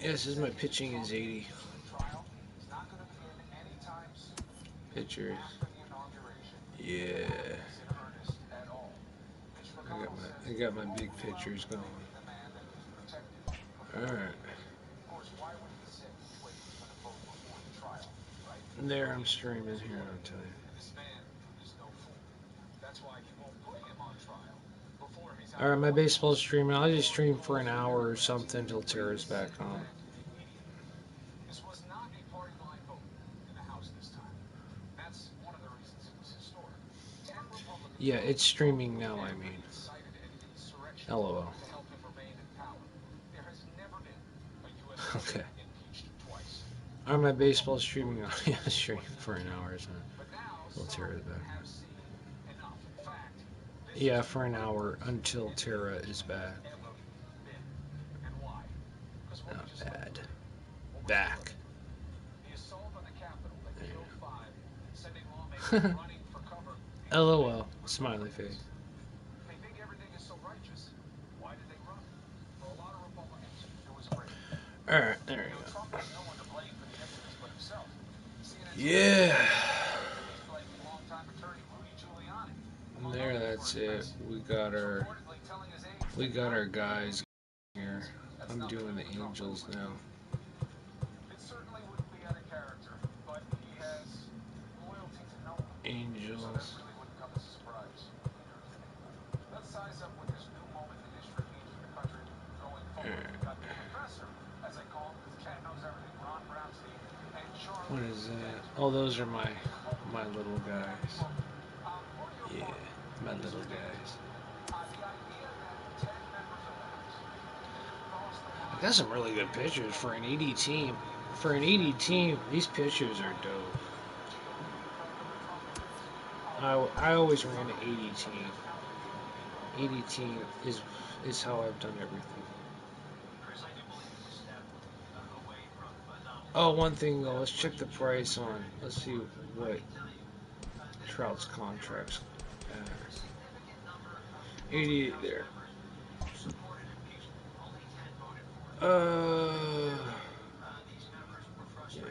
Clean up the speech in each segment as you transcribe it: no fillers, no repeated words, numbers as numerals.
Yeah, it says my pitching is 80. Pitchers. Yeah. I got my big pitchers going. Alright. There I'm streaming here, I'll tell you. Alright, my baseball streaming. I'll just stream for an hour or something until Tara's back on. Yeah, it's streaming now, I mean. LOL. Okay. Alright, my baseball streaming on. Yeah, stream for an hour or something. Until Tara's back. Yeah, for an hour until Tara is back. Not bad. Back. LOL. Smiley face. Alright, there you go. Yeah. There, that's it. We got our guys here. I'm doing the Angels now. Angels. What is that? Oh, those are my little guys. Yeah, my little guys. I got some really good pitchers for an 80 team. For an 80 team, these pitchers are dope. I always ran an 80 team. 80 team is how I've done everything. Oh, one thing though, let's check the price on. Let's see what Trout's contracts. 88 there. Uh, yeah.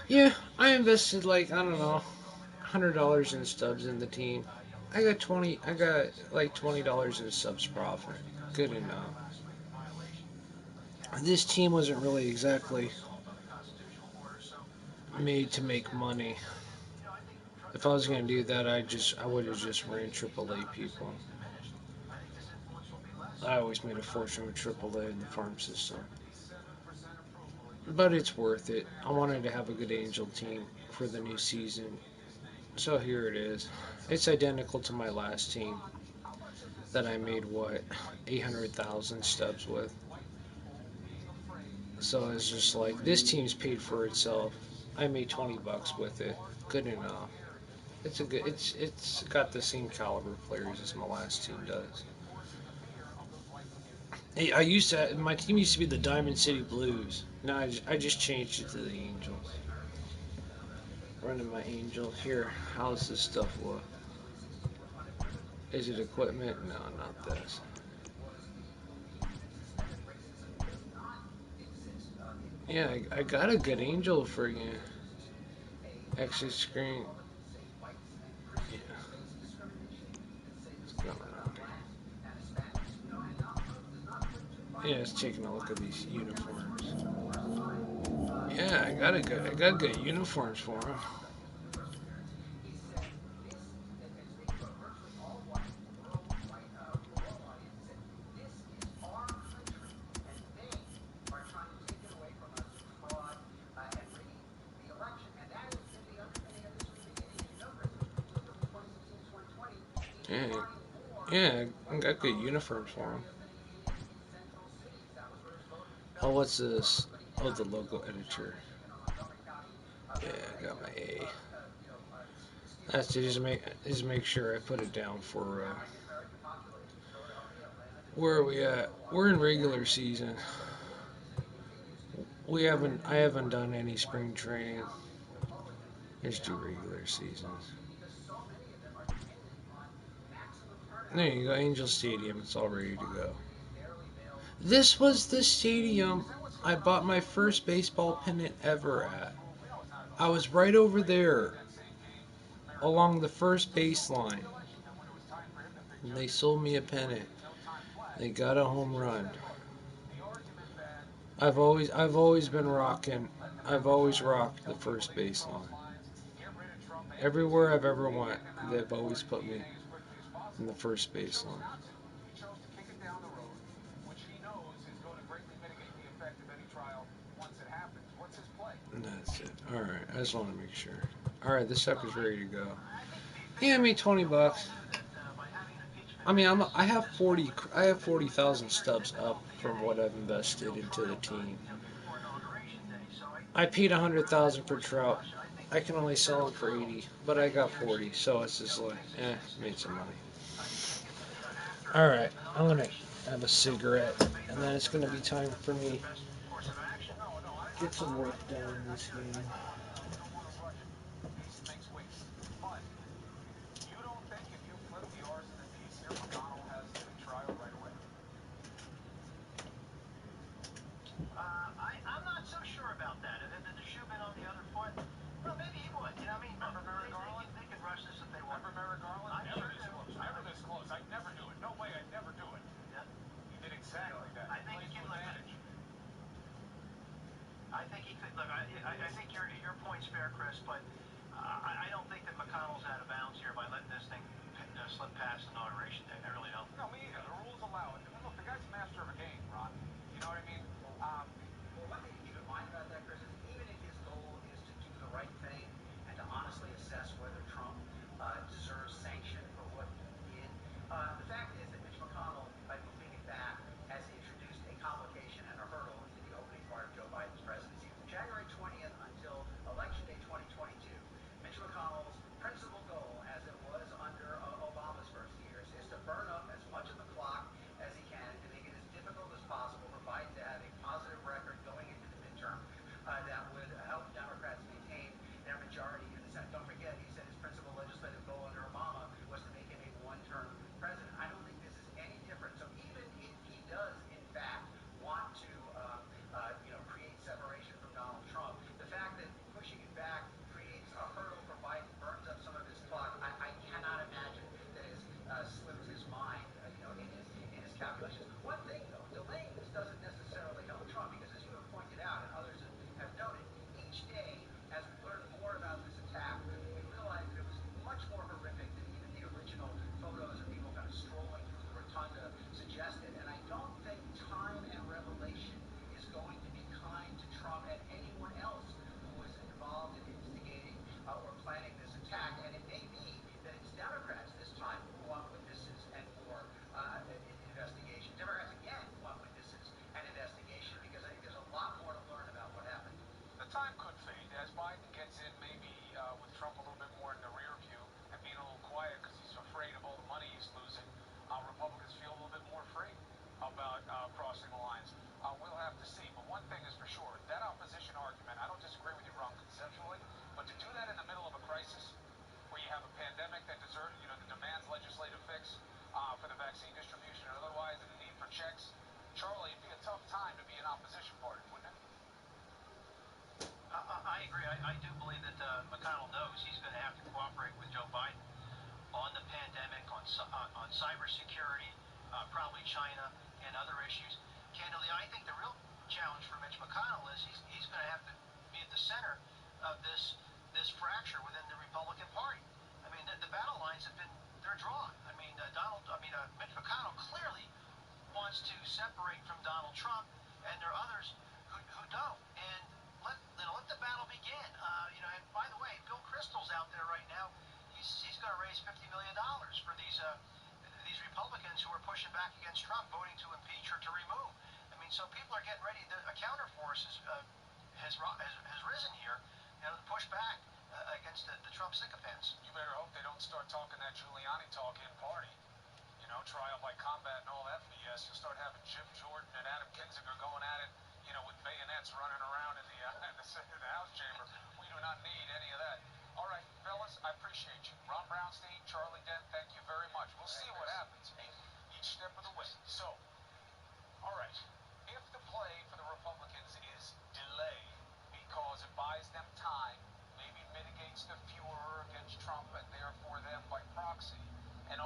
Yeah, I invested like I don't know, $100 in stubs in the team. I got 20. I got like $20 in subs profit. Good enough. This team wasn't really exactly made to make money. If I was gonna do that, I would have just ran AAA people. I always made a fortune with AAA in the farm system, but it's worth it. I wanted to have a good Angel team for the new season, so here it is. It's identical to my last team that I made 800,000 stubs with. So it's just like this team's paid for itself. I made $20 with it. Good enough. It's got the same caliber players as my last team does. Hey, my team used to be the Diamond City Blues. Now I just changed it to the Angels. Running my Angel here. How's this stuff look? Is it equipment? No, not this. Yeah, I got a good Angel for you. Exit screen. Yeah, what's going on here? Yeah, it's taking a look at these uniforms. Yeah, I got good uniforms for him. Yeah, yeah, I got good uniforms for him. Oh, what's this? Oh, the logo editor. Yeah, I got my A. That's to just make sure I put it down for where are we at? We're in regular season. I haven't done any spring training. Just do regular seasons. There you go, Angel Stadium. It's all ready to go. This was the stadium I bought my first baseball pennant ever at. I was right over there along the first baseline. And they sold me a pennant. They got a home run. I've always been rocking. I've always rocked the first baseline. Everywhere I've ever went, they've always put me in the first baseline. And that's it. All right, I just want to make sure. All right, this sucker's ready to go. Hand me $20. I mean, I have 40,000 stubs up from what I've invested into the team. I paid 100,000 for Trout. I can only sell him for 80, but I got 40, so it's just like, made some money. All right, I'm gonna have a cigarette, and then it's gonna be time for me to get some work done in this game.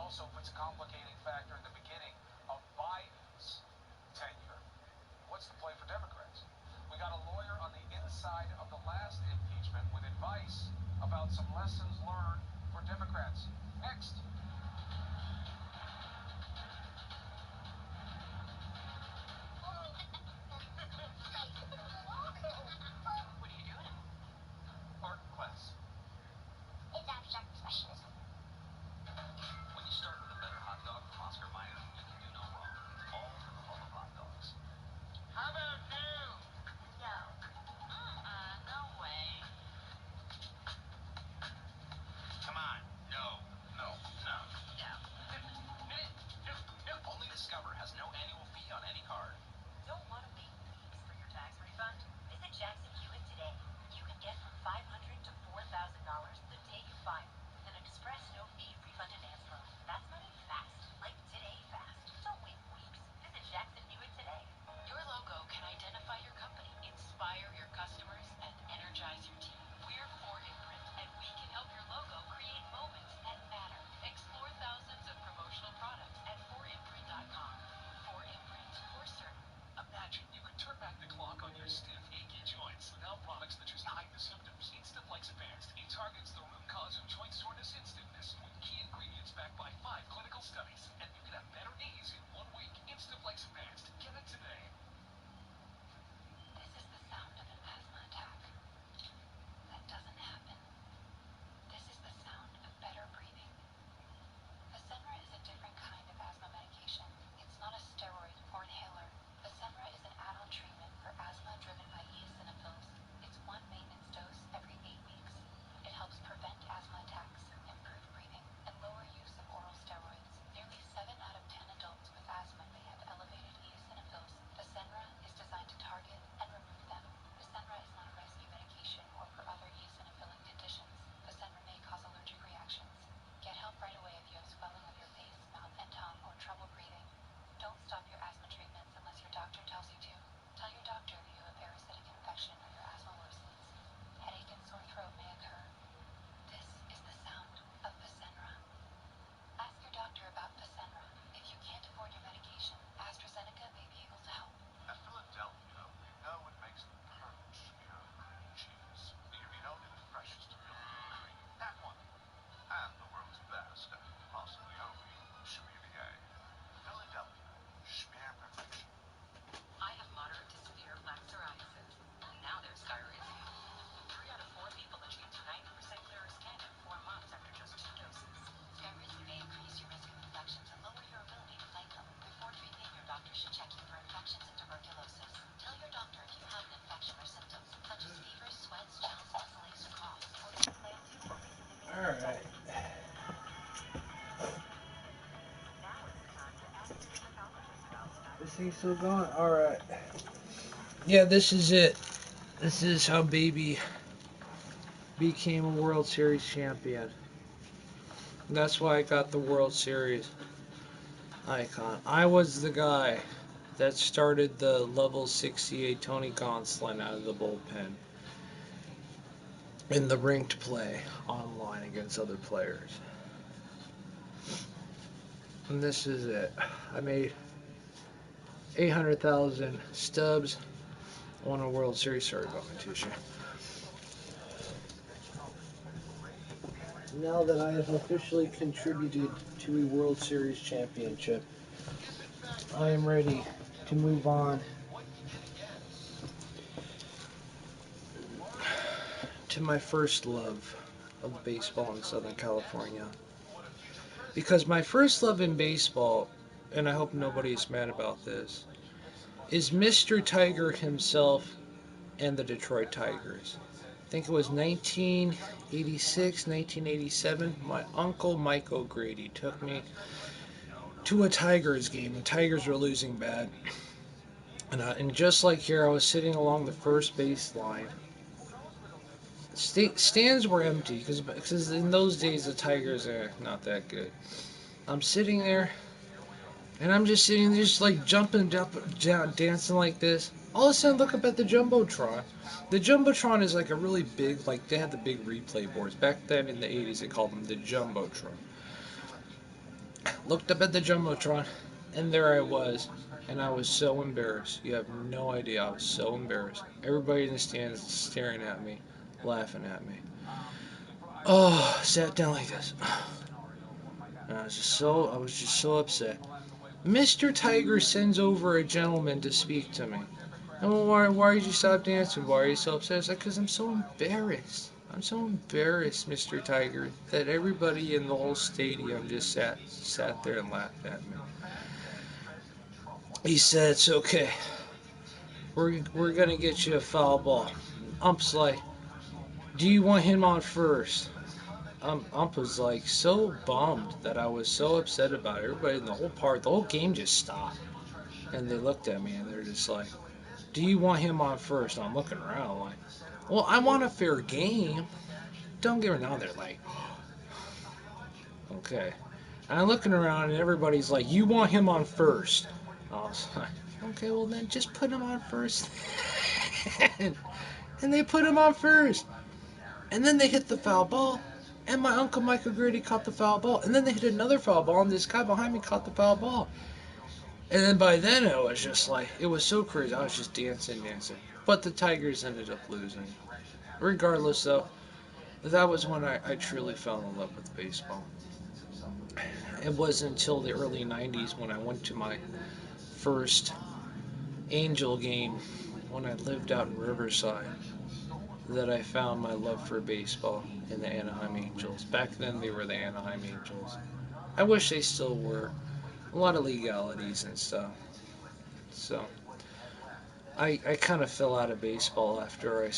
also puts a complicating factor at the beginning of Biden's tenure. What's the play for Democrats? We got a lawyer on the inside of the last impeachment with advice about some lessons learned for Democrats. Next. What are you doing? Art class. It's abstract expressionism. When you start with a better hot dog from Oscar Mayer, you can do no wrong. All for the love of hot dogs. How about you? No. No way. Come on. No. No. No. No. Only Discover has no annual fee on any card. Don't want to make leaps for your tax refund? Visit Jackson Hewitt today. You can get from $500 to $4,000 the day you file. An express no-fee refund advance loan. That's money fast. Like today fast. Don't wait weeks. Visit Jackson Hewitt today. Your logo can identify your company, inspire your customers, and energize your team. We're 4imprint, and we can help your logo create moments that matter. Explore thousands of promotional products at 4imprint.com. 4imprint, for certain. Imagine you could turn back the clock on your stiff, achy joints with now products that just hide the symptoms. Instaflex Advanced. It targets the root cause of joint soreness and stiffness with key ingredients backed by 5 clinical studies. And you can have better knees in 1 week. Instaflex Advanced. Get it today. This is the sound of an asthma attack. That doesn't happen. This is the sound of better breathing. Fasenra is a different kind of asthma medication. It's not a steroid or inhaler. Fasenra is an add-on treatment for asthma driven by eosinophils. It's one maintenance dose every 8 weeks. It helps prevent asthma attacks, improve breathing, and lower use of oral steroids. Nearly 7 out of 10 adults with asthma may have elevated eosinophils. Fasenra is designed to target and remove them. Fasenra is not a rescue medication or for other eosinophilic conditions. Fasenra may cause allergic reactions. Get help right away if you have swelling of your face, mouth, and tongue, or trouble breathing. Don't stop your asthma treatments unless your doctor tells you to. Tell your doctor if you have a parasitic infection or your asthma worsens. Headache and sore throat may occur. This is the sound of Fasenra. Ask your doctor about Fasenra. If you can't afford your medication, AstraZeneca may be able to help. At Philadelphia, we know what makes the perfect secure cream cheese. You know the freshest milk and cream. That one. And the world's best and possibly only Schmier. Philadelphia. Schmier perfection. I have moderate to severe plaque psoriasis. Now there's Skyrizi. 3 out of 4 people achieved 90% clearer skin in 4 months after just 2 doses. Skyrizi may increase your risk of infections and lower your ability to fight them. Before treatment, your doctor should check you for infections and tuberculosis. Tell your doctor if you have an infection or symptoms, such as fever, sweats, chills, muscle aches, or coughs, or if you plan to or recently made All right. This thing's still going? Alright. Yeah, this is it. This is how Baby became a World Series champion. That's why I got the World Series icon. I was the guy that started the level 68 Tony Gonsolin out of the bullpen in the ranked play online against other players. And this is it. I made 800,000 stubs, won a World Series. Sorry about my tissue. Now that I have officially contributed to a World Series championship, I am ready to move on to my first love of baseball in Southern California. Because my first love in baseball, and I hope nobody's mad about this, is Mr. Tiger himself and the Detroit Tigers. I think it was 1986, 1987. My uncle Mike O'Grady took me to a Tigers game. The Tigers were losing bad. And just like here, I was sitting along the first base line. Stands were empty because in those days the Tigers are not that good. I'm sitting there, and I'm just sitting there, just like jumping, down, dancing like this. All of a sudden, look up at the jumbotron. The jumbotron is like a really big, like they had the big replay boards back then in the '80s. They called them the jumbotron. Looked up at the Jumbotron, and there I was. And I was so embarrassed. You have no idea. I was so embarrassed. Everybody in the stands staring at me, laughing at me. Oh, sat down like this. And I was just so upset. Mr. Tiger sends over a gentleman to speak to me. And well, why did you stop dancing? Why are you so upset? I said, because I'm so embarrassed. I'm so embarrassed, Mr. Tiger, that everybody in the whole stadium just sat there and laughed at me. He said, it's okay. We're gonna get you a foul ball. Ump's like, do you want him on first? Ump was like so bummed that I was so upset about it. Everybody in the whole game just stopped. And they looked at me and they're just like, do you want him on first? And I'm looking around like, well, I want a fair game. Don't get me wrong. They're like, okay. And I'm looking around and everybody's like, you want him on first. I was like, okay, well then just put him on first. and they put him on first. And then they hit the foul ball. And my uncle Michael Grady caught the foul ball. And then they hit another foul ball. And this guy behind me caught the foul ball. And then by then it was just like, it was so crazy. I was just dancing. But the Tigers ended up losing. Regardless, though, that was when I truly fell in love with baseball. It wasn't until the early 90s when I went to my first Angel game when I lived out in Riverside that I found my love for baseball in the Anaheim Angels. Back then they were the Anaheim Angels. I wish they still were. A lot of legalities and stuff. So I kind of fell out of baseball after I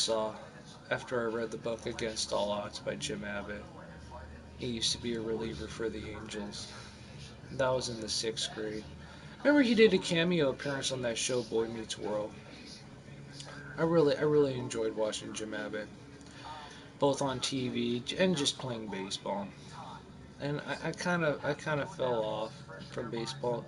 read the book Against All Odds by Jim Abbott. He used to be a reliever for the Angels. That was in the 6th grade. Remember he did a cameo appearance on that show Boy Meets World. I really enjoyed watching Jim Abbott, both on TV and just playing baseball. And I kind of fell off from baseball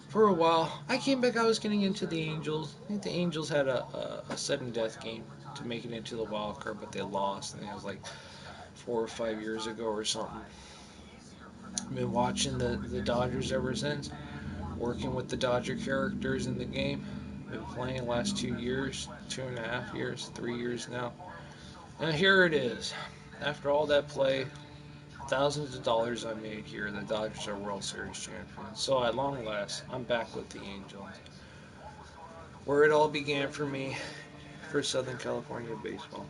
for a while. I came back. I was getting into the Angels. I think the Angels had a sudden death game to make it into the wild card, but they lost. And it was like 4 or 5 years ago or something. I've been watching the Dodgers ever since. Working with the Dodger characters in the game. Been playing the last 2 years, 2.5 years, 3 years now. And here it is. After all that play, thousands of dollars I made here, the Dodgers are World Series champions. So at long last, I'm back with the Angels. Where it all began for me for Southern California baseball.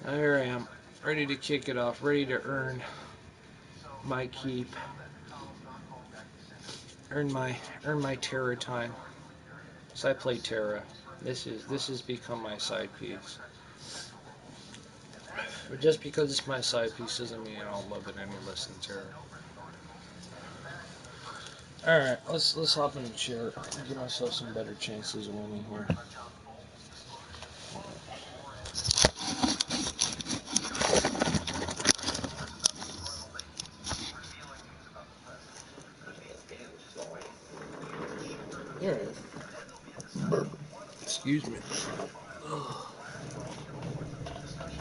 Here I am, ready to kick it off, ready to my keep, earn my Tera time. So I play Tera. This has become my side piece. But just because it's my side piece doesn't mean I don't love it any less than Tera. All right, let's hop in the chair and give myself some better chances of winning here. All right. Excuse me.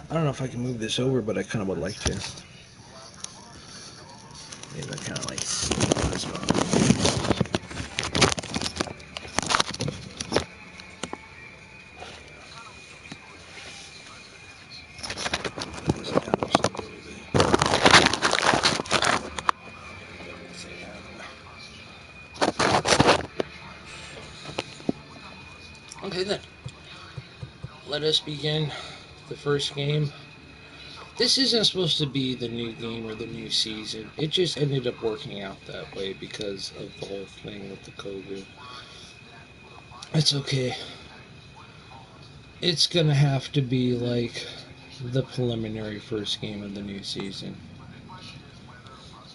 I don't know if I can move this over, but I kind of would like to. Maybe I kind of like sit on this spot. This down just a little bit. Okay then. Let us begin the first game. This isn't supposed to be the new game or the new season. It just ended up working out that way because of the whole thing with the COVID. It's okay. It's gonna have to be like the preliminary first game of the new season.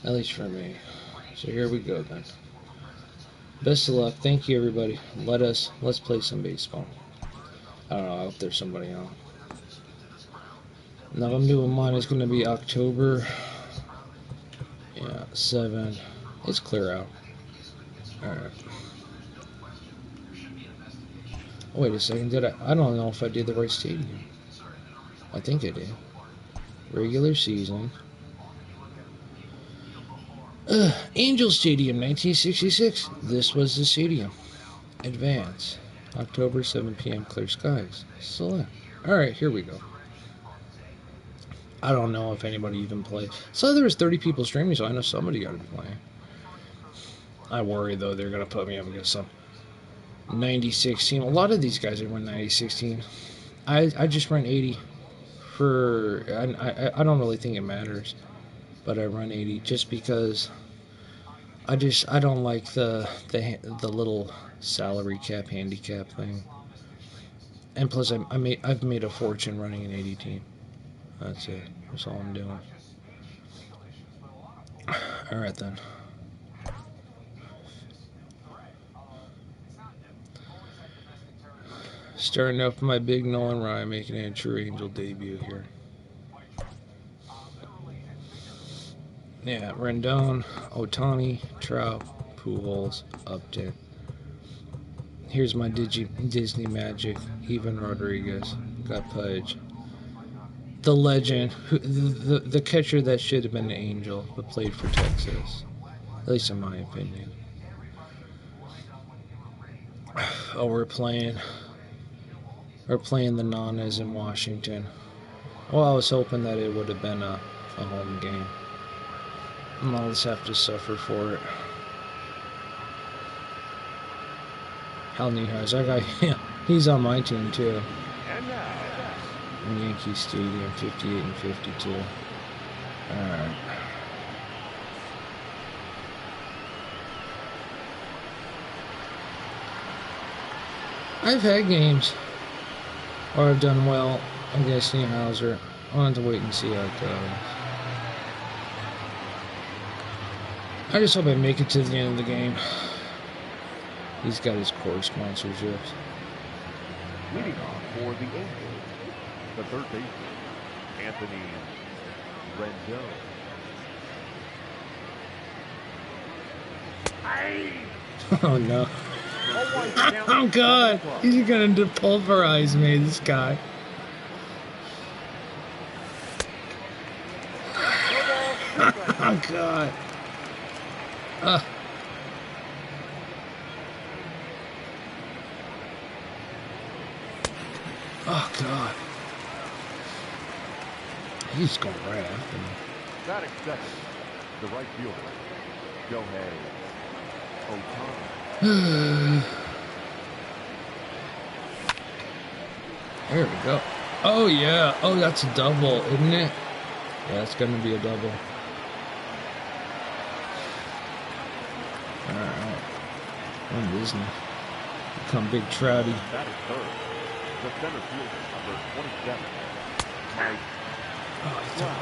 At least for me. So here we go then. Best of luck. Thank you everybody. Let's play some baseball. I don't know, I hope there's somebody on. Now I'm doing mine. It's gonna be October. Yeah, 7. It's clear out. Alright. Wait a second, did I don't know if I did the right stadium. I think I did. Regular season. Angel Stadium, 1966. This was the stadium. Advance. October, 7 p.m. Clear skies. Select. Alright, here we go. I don't know if anybody even plays. So there was 30 people streaming, so I know somebody got to be playing. I worry, though, they're going to put me up against some 96 team. A lot of these guys are run 96 team. I just run 80 for... I don't really think it matters, but I run 80 just because I don't like the little salary cap handicap thing. And plus, I've made a fortune running an 80 team. That's it. That's all I'm doing. All right then. Starting off my big Nolan Ryan making a true Angel debut here. Yeah, Rendon, Otani, Trout, Pujols, Upton. Here's my Disney Magic, Evan Rodriguez, got Pudge. The legend, the catcher that should have been an Angel, but played for Texas. At least in my opinion. Oh, we're playing the Nanas in Washington. Well, I was hoping that it would have been a home game. I'll just have to suffer for it. Hal Niehaus, that guy, yeah, he's on my team too. In Yankee Stadium, 58 and 52. Alright. I've had games where I've done well against Niehauser. I'll have to wait and see how it goes. I just hope I make it to the end of the game. He's got his core sponsorships. Leading off for the Angels, the third baseman, Anthony Rendon. Oh no. Oh god! He's gonna pulverize me, this guy. Oh god. Oh god. He's going right after me. Batting second, the right fielder, Shohei Ohtani. There we go. Oh yeah. Oh, that's a double, isn't it? Yeah, it's gonna be a double. Alright. I'm Disney. Become Big Trouty. That is third. The center fielder, number 27, Mike. Oh, I thought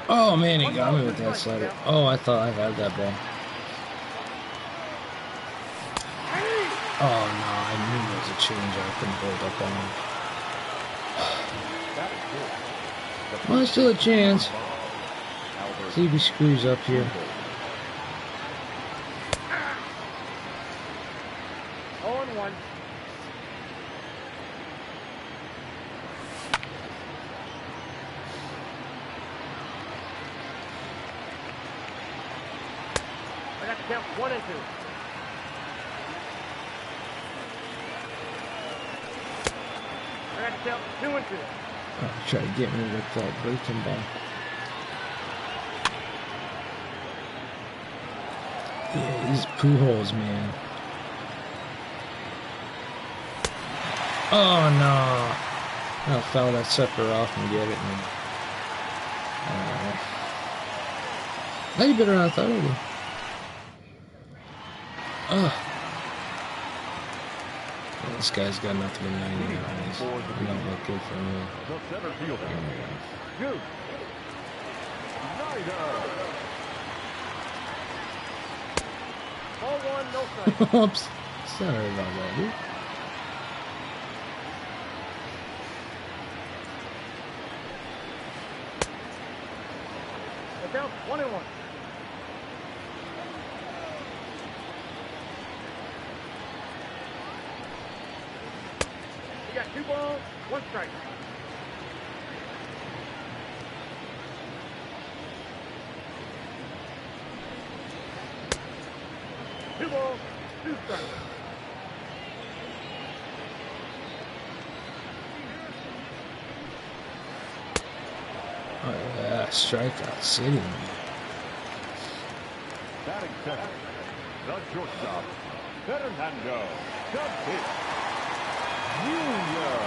Oh man, he got me with that slider. Oh, I thought I had that ball. Oh no, I knew there was a change I couldn't hold up on. Well, there's still a chance. See if he screws up here. I got to count 1 and 2. I got to count 2 and 2. Oh, try to get me with that breaking ball. Yeah, these Pujols, man. Oh no! I'll foul that sucker off and get it. Now you better than I thought I would. This guy's got nothing but 99s. He don't look good for me. The center fielder, Here Ball 1, no we strike. go. Oops. Sorry about that, dude. count 1-1. You got 2 balls, 1 strike. 2 balls, 2 strikes. Oh yeah, strikeout city. Batting center, the shortstop, Fernando Tatis Jr.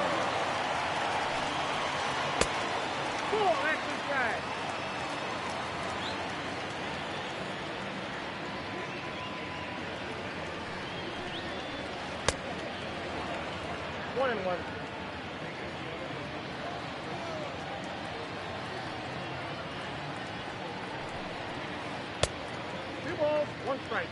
Full action tag. One and one. Two balls, 1 strike.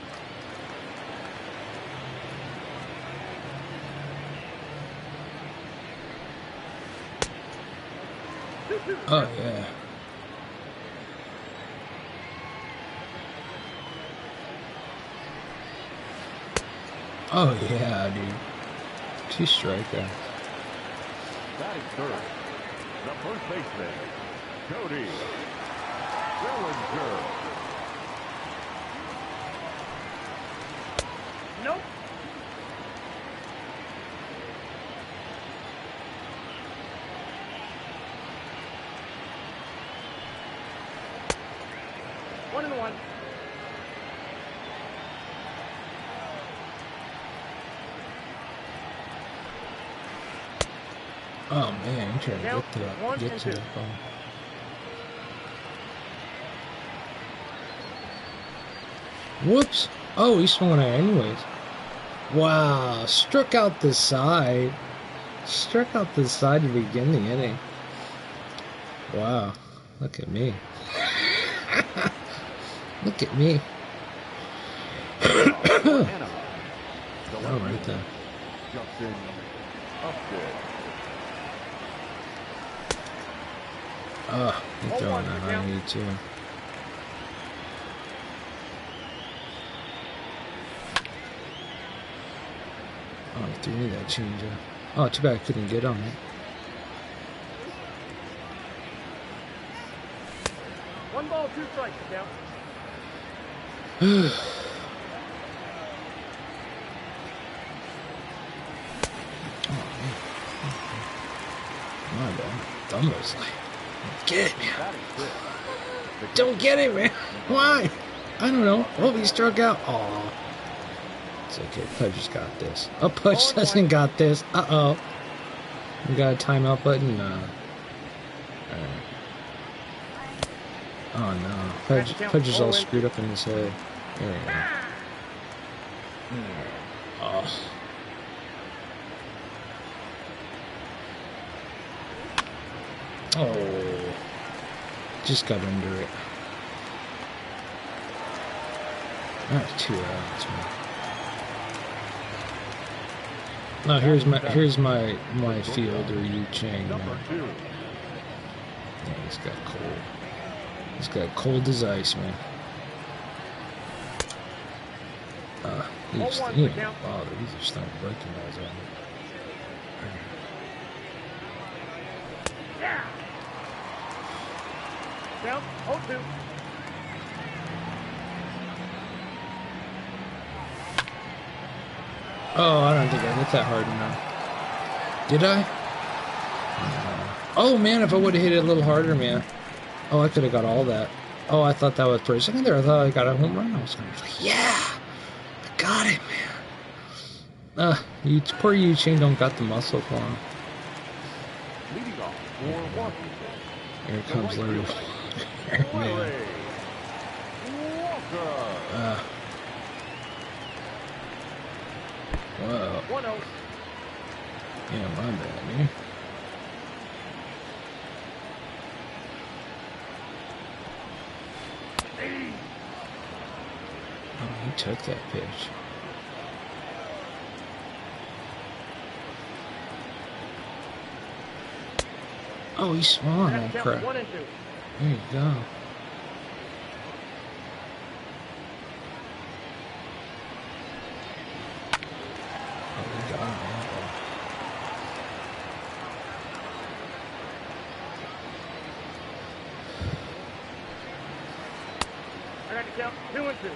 Oh yeah. Oh yeah, dude. 2 strikeouts. Batting third, the first baseman, Cody Bellinger. Nope. One and one. Oh man, I'm trying to Count get to the ball. Whoops! Oh, he swung it anyways. Wow, struck out the side. Struck out the side to begin the inning. Wow, look at me. Look at me. Oh, right there. Justin Upton. Oh, he's throwing that high me too. Oh, he threw me that changeup. Oh, too bad I couldn't get on it. 1 ball, 2 strikes, count. My bad. Thumb was like, get it, man. Don't get it, man. Why? I don't know. Oh, he struck out. Aw. It's okay. Pudge got this. Oh, Pudge hasn't got this. Uh-oh. We got a timeout button? No. Alright. Oh, no. Pudge is all screwed up in his head. There we go. Oh. Oh. Just got under it. That's 2 outs, man. No, here's my fielder, Yu Chang. Yeah, he's got cold. He's got cold as ice, man. He ain't bothered. He's just not breaking those on me. Yeah. Count 0-2. Oh, I don't think I hit that hard enough. Did I? Oh, man, if I would have hit it a little harder, man. Oh, I could have got all that. Oh, I thought that was for a second there. I thought I got a home run. I was going to be like, yeah, I got it, man. Poor Yu Ching don't got the muscle for him. Leading off for Washington. Here comes Larry. Man. Whoa. 1-0. Yeah, my bad, man. Oh, he took that pitch. Oh, he swung on that crap. There you go. Track count 2-2.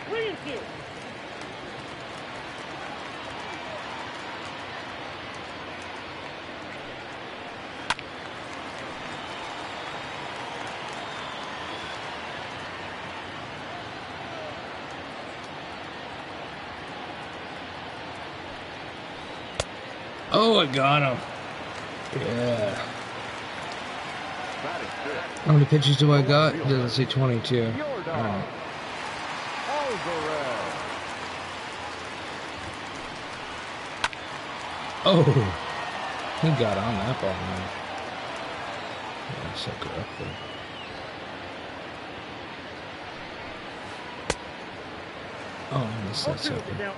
3-2. Oh, I got him. Yeah. How many pitches do I got? It doesn't say 22. Oh. Oh, he got on that ball, man. Yeah, sucker up there. Oh, I missed that sucker.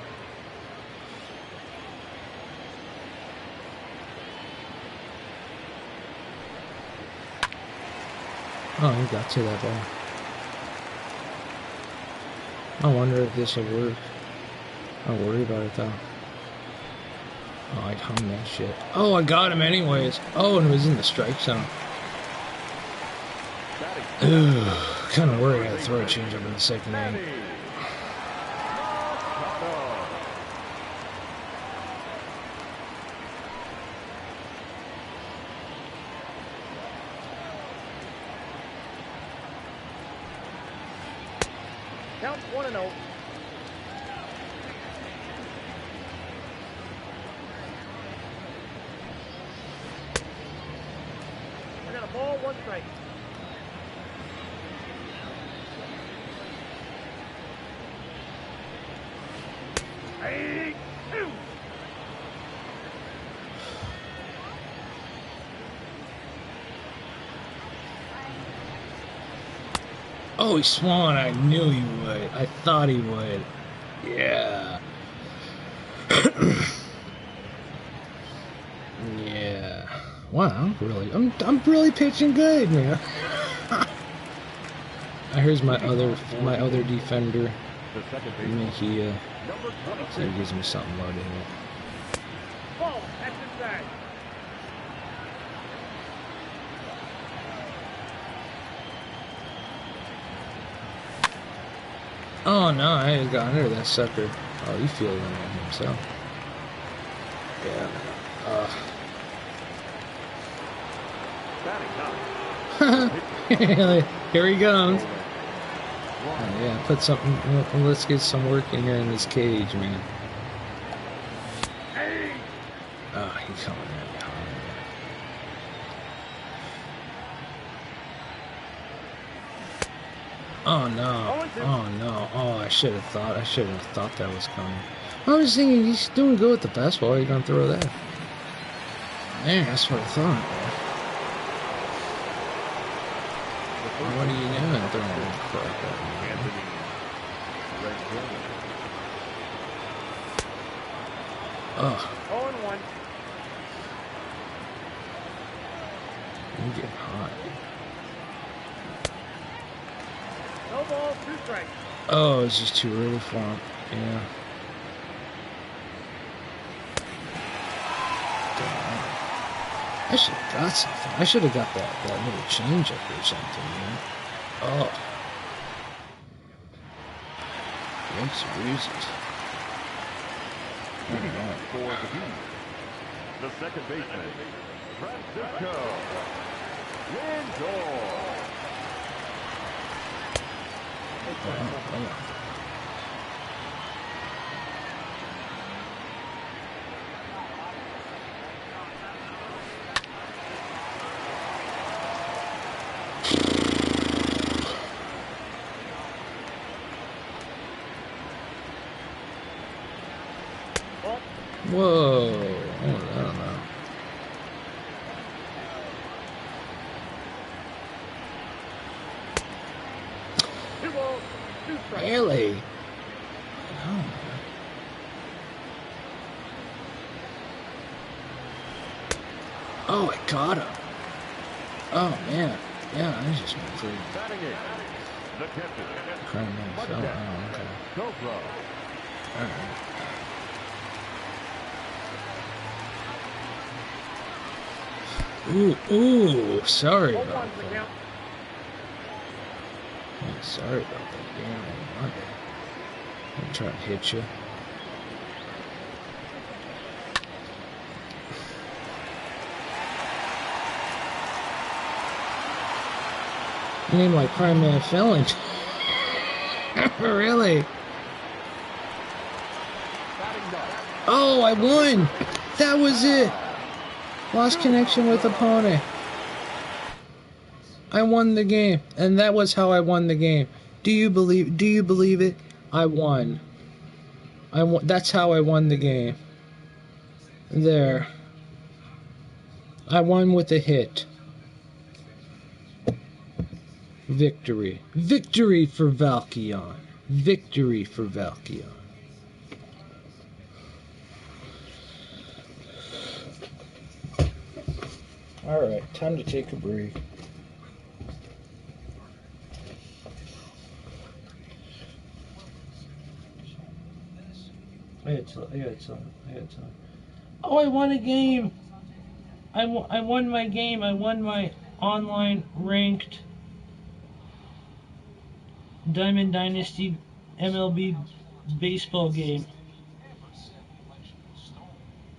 Oh, he got to that ball. I wonder if this will work. I'll worry about it though. Oh, I hung that shit. Oh, I got him anyways. Oh, and it was in the strike zone. Ugh, kind of worried I had to throw a changeup in the second inning. Count 1-0. I got a ball, 1 strike. Hey, 2. Oh, he swung. I knew he would. I thought he would. Yeah. Yeah. Wow, I'm really pitching good, man. Here's my other defender, Mejia. So he gives me something low to hit. Ball, that's inside. Oh no, I got under that sucker. Oh, he fielded it himself. Yeah. Here he comes. Oh, yeah, put something. Let's get some work in here in this cage, man. Oh, he's coming in behind. Oh no! Oh no! Oh, I should have thought that was coming. I was thinking he's doing good with the fastball. How are you gonna throw that? Man, that's what I thought. What are you doing throwing that crap at me? Oh. 0-1. You get hot. No ball, 2 strikes. Oh, it's just too early for him. Yeah. I should have got something. I should have got that little change up or something, man. Oh. Yikes, bruises. For the second baseman, Francisco Lindor. Whoa. Oh, I don't know. Really? Oh. Oh, I got him. Oh, man. Yeah, I just went through. Oh, okay. All right. Ooh, sorry about that. Yeah, sorry about that, damn. My bad. I'm trying to hit you. You name like Prime Man Felon. Really? Oh, I won! That was it! Lost connection with opponent. I won the game, and that was how I won the game. Do you believe it? I won. That's how I won the game. There. I won with a hit. Victory. Victory for Valkion. Victory for Valkion. Alright, time to take a break. I had some. Oh, I won a game! I won my game. I won my online ranked Diamond Dynasty MLB baseball game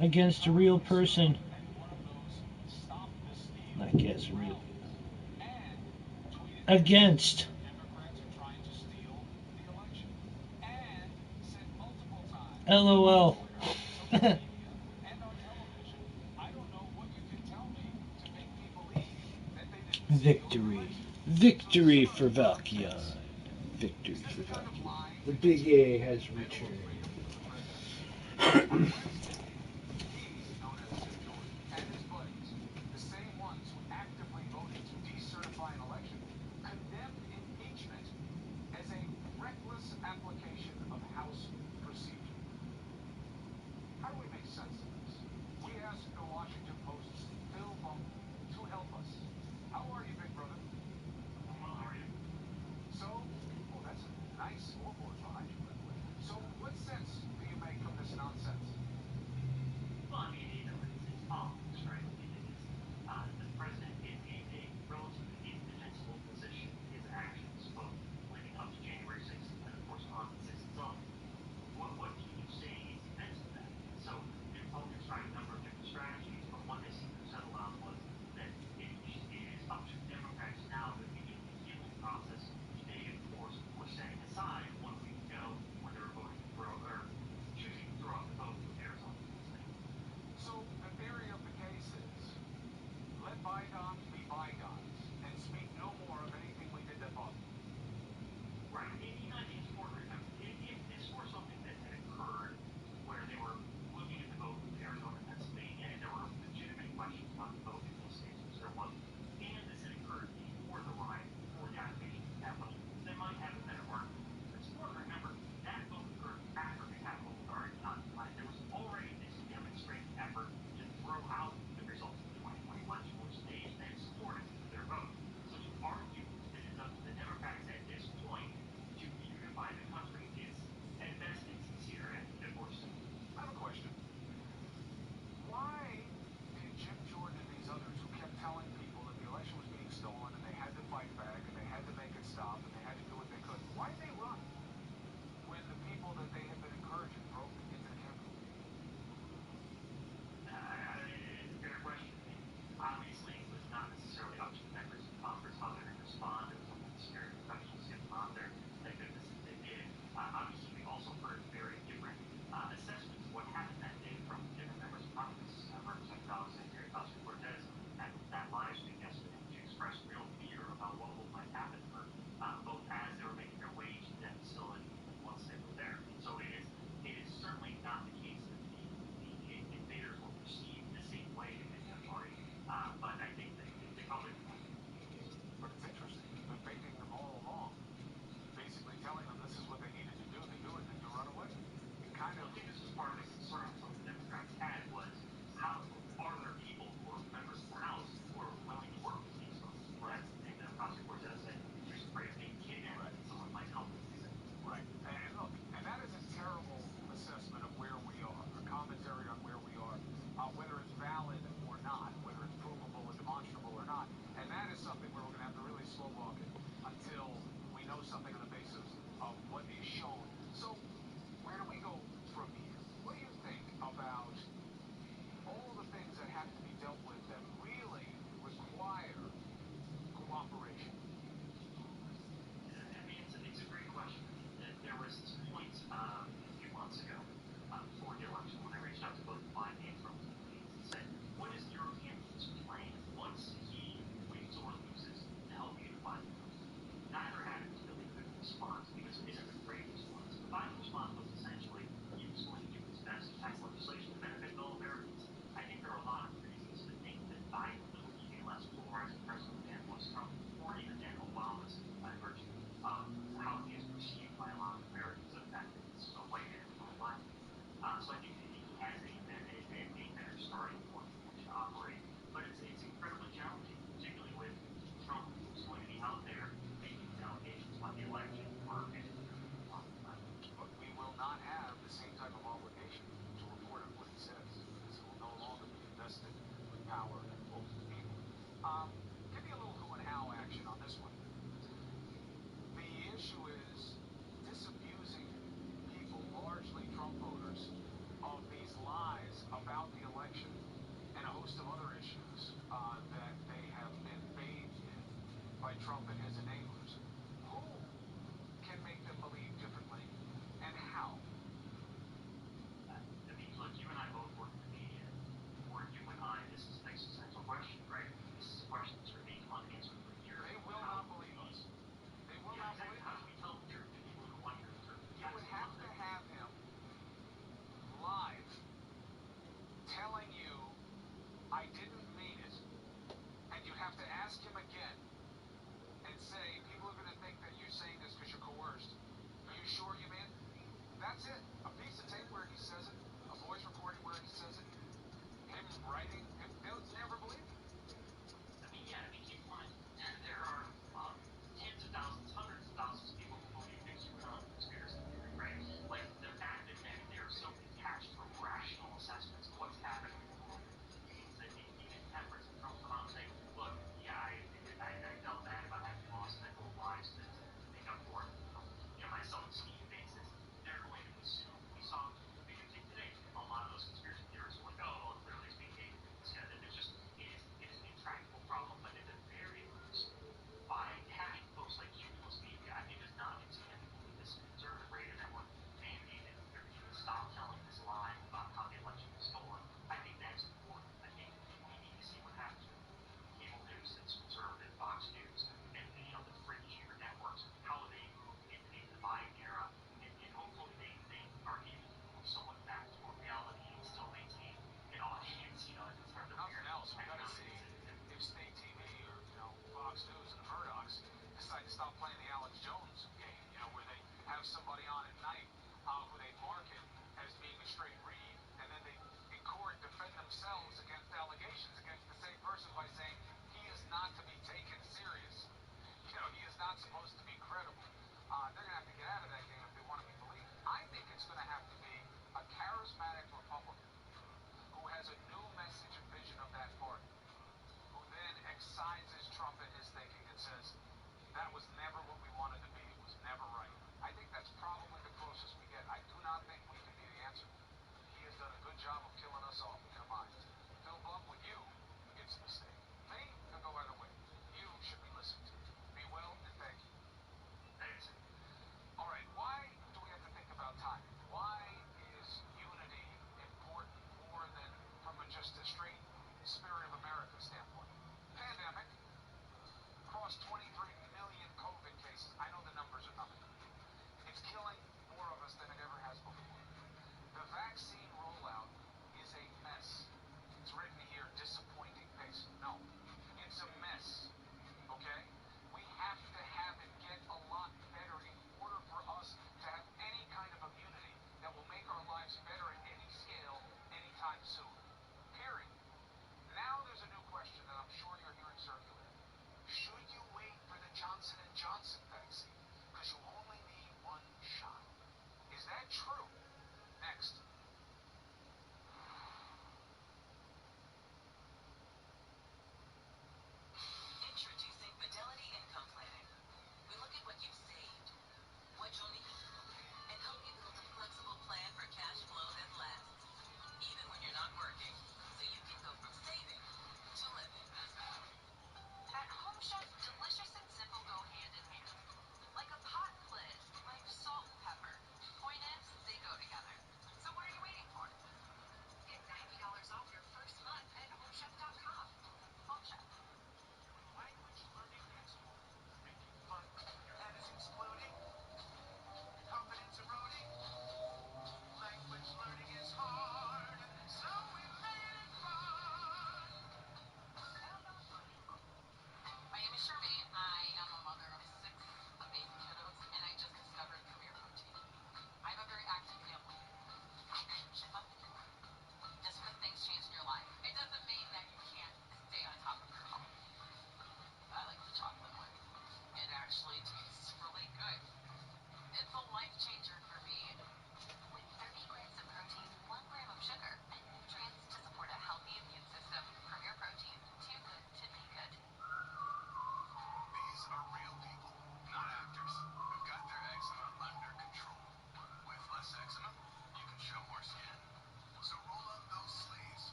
against a real person. I guess real. Against. LOL. Victory. Victory for Valkion. Victory for Valkion. The Big A has returned. about the election and a host of other issues that they have been bathed in by Trump and his enablers. Who can make them believe differently, and how? I mean, look, you and I both work in the media. For you and I, this is an existential question, right? This is a question that's remained unanswered for years. They will not believe us. They will not exactly. believe How us. do we tell the truth to people who want the truth? You would have to have him live telling you, I didn't mean it. And you'd have to ask him again and say,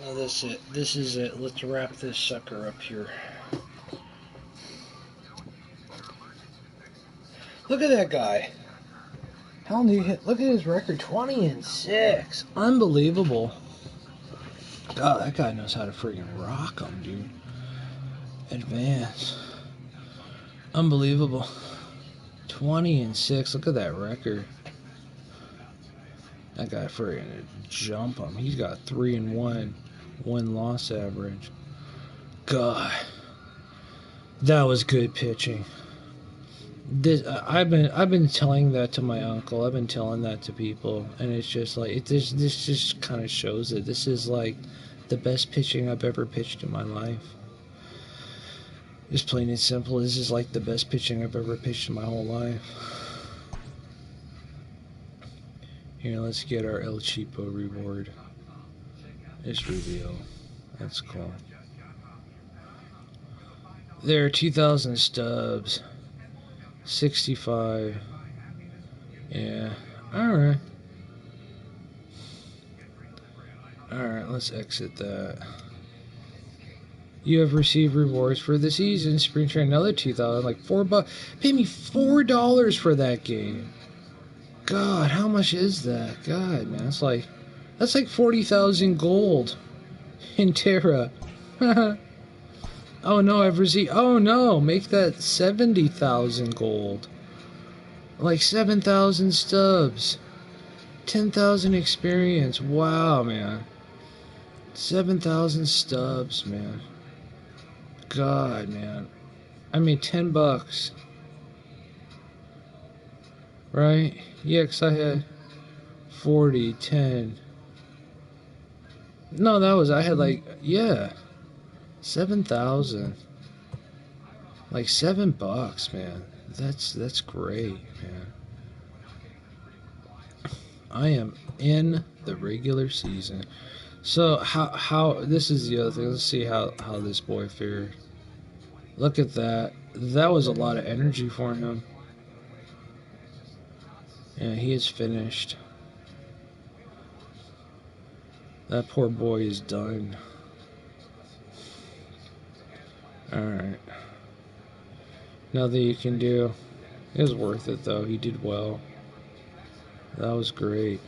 Oh, this is it. This is it. Let's wrap this sucker up here. Look at that guy. How many hit? Look at his record, 20-6. Unbelievable. God, that guy knows how to freaking rock him, dude. Advance. Unbelievable. 20-6. Look at that record. That guy freaking jump him. He's got 3-1 win-loss average. God, that was good pitching. I've been telling that to my uncle. I've been telling that to people, and it's just like this just kind of shows it. This is like the best pitching I've ever pitched in my life. Just plain and simple. This is like the best pitching I've ever pitched in my whole life. Here, let's get our El Cheapo reward. It's reveal. That's cool. There, 2,000 stubs. 65. Yeah. Alright. Alright, let's exit that. You have received rewards for the season. Spring Train, another 2,000. Like $4. Pay me $4 for that game. God, how much is that? God, man, that's like 40,000 gold in Tera. Oh no, I've received. Oh no, make that 70,000 gold. Like 7,000 stubs. 10,000 experience. Wow, man. 7,000 stubs, man. God, man. I mean, $10. Right? Yeah, 'cause I had 40, 10. No, I had like, yeah, 7,000. Like $7, man. That's great, man. I am in the regular season. So how this is the other thing. Let's see how this boy fared. Look at that. That was a lot of energy for him. Yeah, he is finished. That poor boy is done. Alright. Nothing you can do. It was worth it though. He did well. That was great.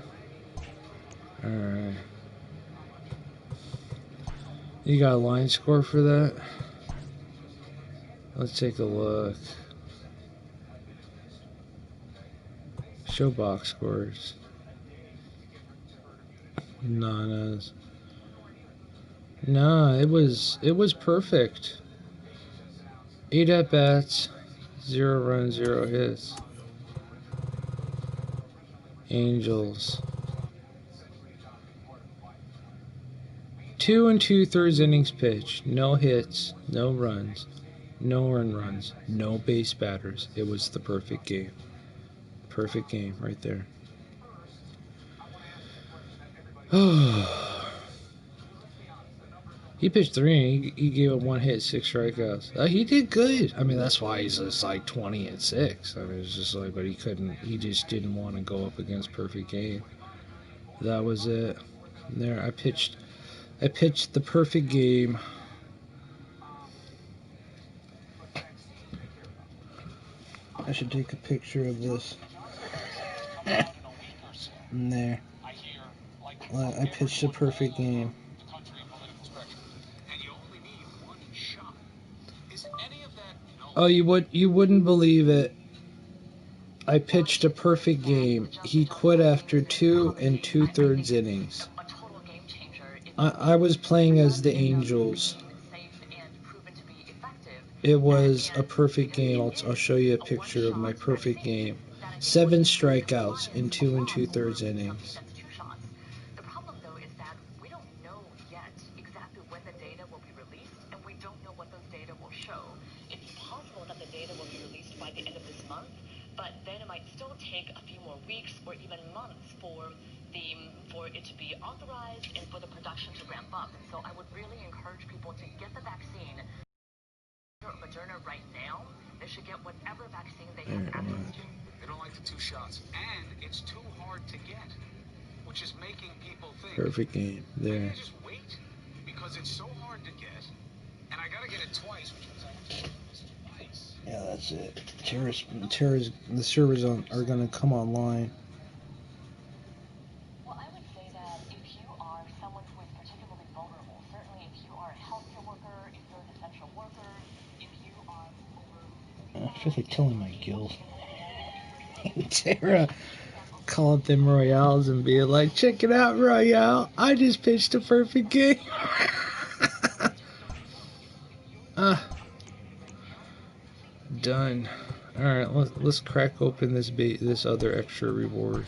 Alright. You got a line score for that? Let's take a look. Show box scores. Nanas. Nah, it was perfect. 8 at bats, 0 runs, 0 hits. Angels. 2 2/3 innings pitched. No hits, no runs, no earned runs, no base batters. It was the perfect game. Perfect game right there. He pitched 3 and he gave up 1 hit, 6 strikeouts. He did good. I mean, that's why he's just like 20-6. I mean, it's just like, but he just didn't want to go up against perfect game. That was it. There, I pitched the perfect game. I should take a picture of this. And there. I pitched a perfect game. Oh, you wouldn't believe it. I pitched a perfect game. He quit after 2 2/3 innings. I was playing as the Angels. It was a perfect game. I'll show you a picture of my perfect game. 7 strikeouts in 2 2/3 innings. The problem, though, is that we don't know yet exactly when the data will be released, and we don't know what those data will show. It's possible that the data will be released by the end of this month, but then it might still take a few more weeks or even months for it to be authorized and for the production to ramp up. And so I would really encourage people to get the vaccine. Moderna right now, they should get whatever vaccine they have access to. They don't like the 2 shots, and it's too hard to get, which is making people think. Perfect game there. Just wait. because it's so hard to get, and I gotta get it twice, which means I have to do this twice. Yeah, that's it. Tera's, the servers are gonna come online. Well, I would say that if you are someone who is particularly vulnerable, certainly if you are a healthcare worker, if you're an essential worker, if you are over... I feel like telling my guild. Tera, call up them Royales and be like, check it out, Royale. I just pitched a perfect game. Done. All right, let's crack open this other extra reward.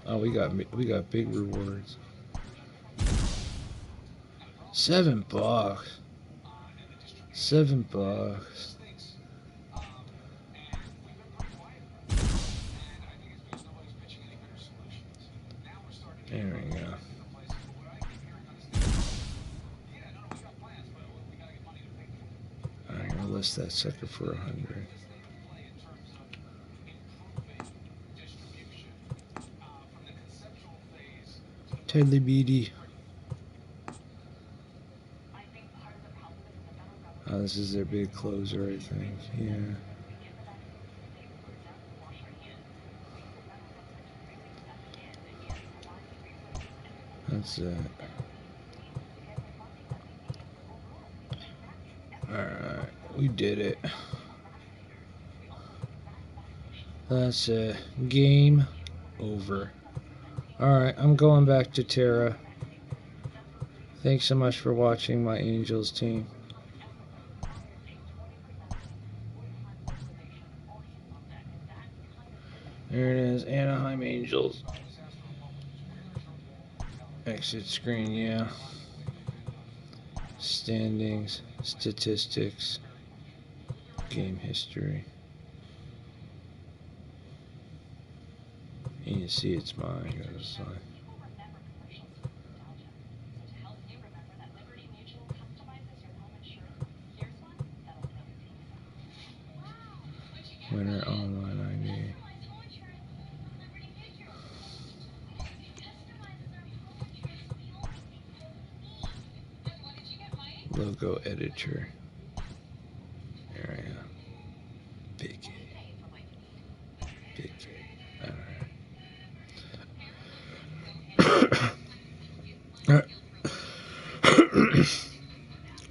Oh, we got big rewards. $7. $7. There we go. Alright, I'll list that sucker for 100. Teddy Beatty. Oh, this is their big closer, I think. Yeah. That's it. Alright, we did it. That's it. Game over. Alright, I'm going back to Tera. Thanks so much for watching my Angels team. There it is, Anaheim Angels. Exit screen, yeah. Standings, statistics, game history. And you see it's mine. Go to sign. Winner online ID. Logo editor. There I am. Big A. Big A. Alright.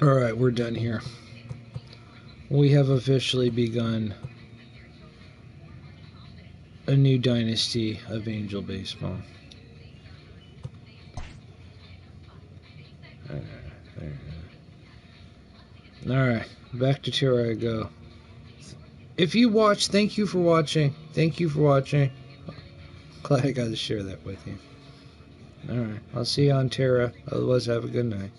Alright, we're done here. We have officially begun a new dynasty of Angel Baseball. Alright, back to Tera I go. If you watch, thank you for watching. Thank you for watching. Glad I got to share that with you. Alright, I'll see you on Tera. Otherwise, have a good night.